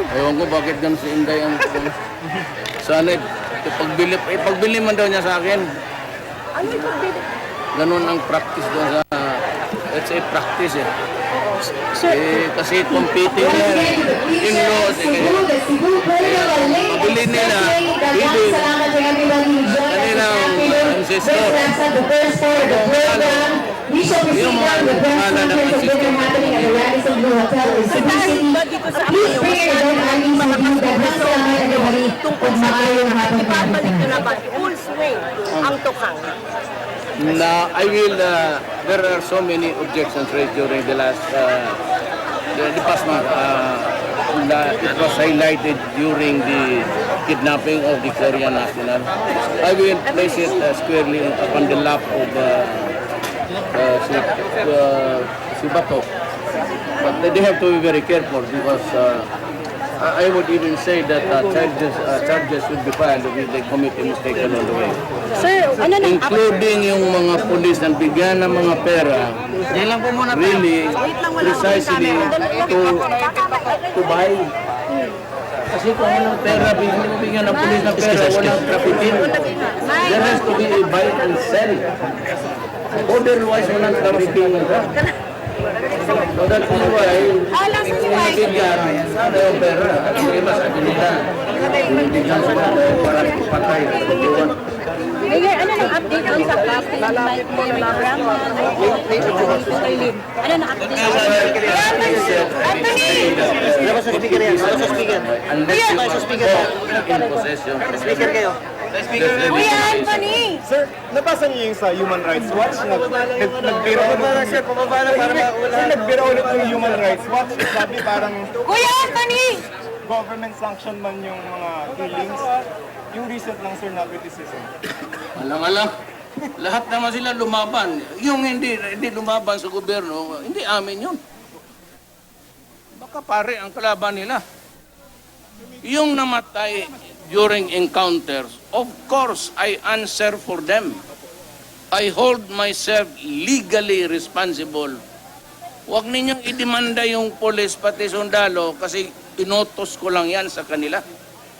Ewan ko bakit ganun si Inday ang sana ipagbili man daw niya sa akin. Ano ipagbili? Ganun ang practice doon sa, let's say practice eh. Sir, Kasi competing in-laws mabili nila ibig kanilang ancestor yung mga pangalan ng ancestor ba dito sa akin tungkol sa ipabalik nyo na ba full swing ang tukang? I will, there are so many objections raised during the last, the past month. It was highlighted during the kidnapping of the Korean national. I will place it squarely upon the lap of si Bato. But they have to be very careful because I would even say that charges should be filed if they commit a mistake along the way. Sir, ano na? Including yung mga pulis na bigyan ng mga pera, really, precisely to buy. Kasi kung walang pera, hindi mo bigyan ng pulis ng pera, walang trafficking. There has to be a buy and sell. Otherwise, walang trafficking. So that's why, bigyan sana yung pera. Ang iba sa kanila, bigyan sa para patay. Mayor, ano nang update on sa plastic program? Ano na update? Anthony! Speaker kayo. Kuya Anthony! Sir, nabasa niyo yung sa Human Rights Watch? Nagbiro ulit yung Human Rights Watch. Sabi parang Kuya Anthony! government sanction man yung mga killings. Yung recent lang, sir, na criticism. Alam. Lahat naman sila lumaban. Yung hindi lumaban sa gobyerno, hindi amin yun. Baka pare ang kalaban nila. Yung namatay during encounters, of course, I answer for them. I hold myself legally responsible. Huwag ninyong idemanda yung polis pati sundalo kasi inotos ko lang yan sa kanila.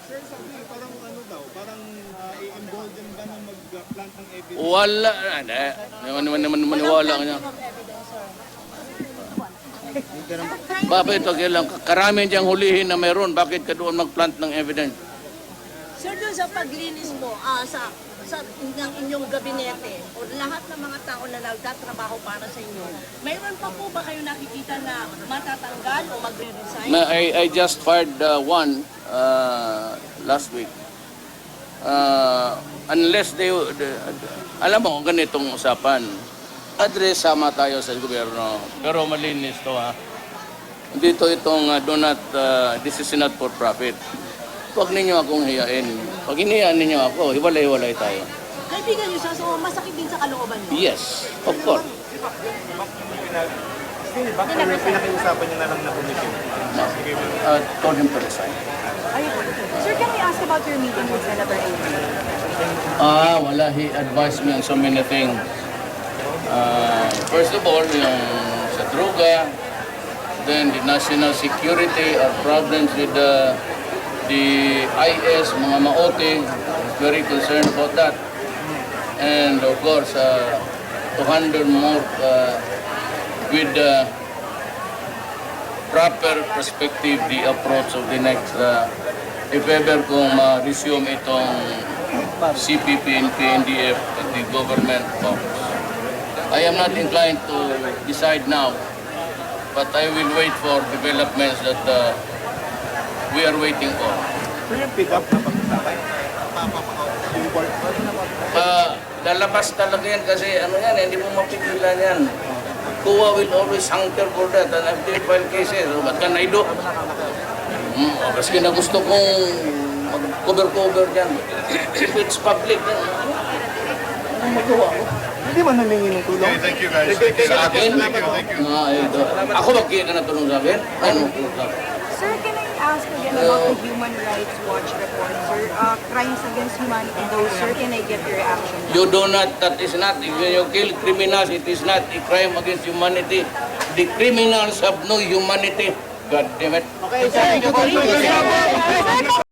Sir, sabi, parang ano daw, parang i-embolden ba na mag-plant ng evidence? Wala. Naman maniwala ka niya. Bakit ito kailang karami diyang hulihin na mayroon, bakit ka doon mag-plant ng evidence? Sir, doon sa paglinis mo, sa ng inyong gabinete o lahat ng mga tao na nagtatrabaho para sa inyo, mayroon pa po ba kayo nakikita na matatanggal o magre-resign? I just fired one last week. Unless alam mo, ganitong usapan. Address sama tayo sa gobyerno. Pero malinis to ha. Dito itong this is not for profit. Huwag ninyo akong hiyain. Pag hiniyaan ninyo ako, hiwalay-hiwalay tayo. Kaibigan niyo siya, so masakit din sa kalooban niyo? Yes, of course. Bakit pinakiusapan niyo na lang na commission? Told him to resign. Sir, can we ask about your meeting with Senator Amy? Wala. He advised me on so many things. First of all, yung sa droga, then the national security, our problems with the IS, mga maote, very concerned about that. And of course, to handle more with proper perspective the approach of the next, if ever kung ma-resume itong CPP and PNDF at the government office. I am not inclined to decide now, but I will wait for developments that we are waiting for. Sir, yung pick-up na pag-usapay? Lalabas talaga yan kasi ano yan, hindi mo mapigilan yan. Kuwa will always hunter for that and I've did file cases. So, ba't ka naido? Kasi na gusto kong mag-cover dyan. If it's public, yan. Anong magawa ko? Hindi man humingi ng tulong. Okay, thank you guys. Thank you Sa akin? Thank you. Ako magkaya ka na tulong sa akin? Ano? Sir, can I ask again about the Human Rights Watch report, sir? Crimes against humanity, those, sir, can I get your reaction? You do not, that is not, if you kill criminals, it is not a crime against humanity. The criminals have no humanity. God damn it. Okay, thank you po.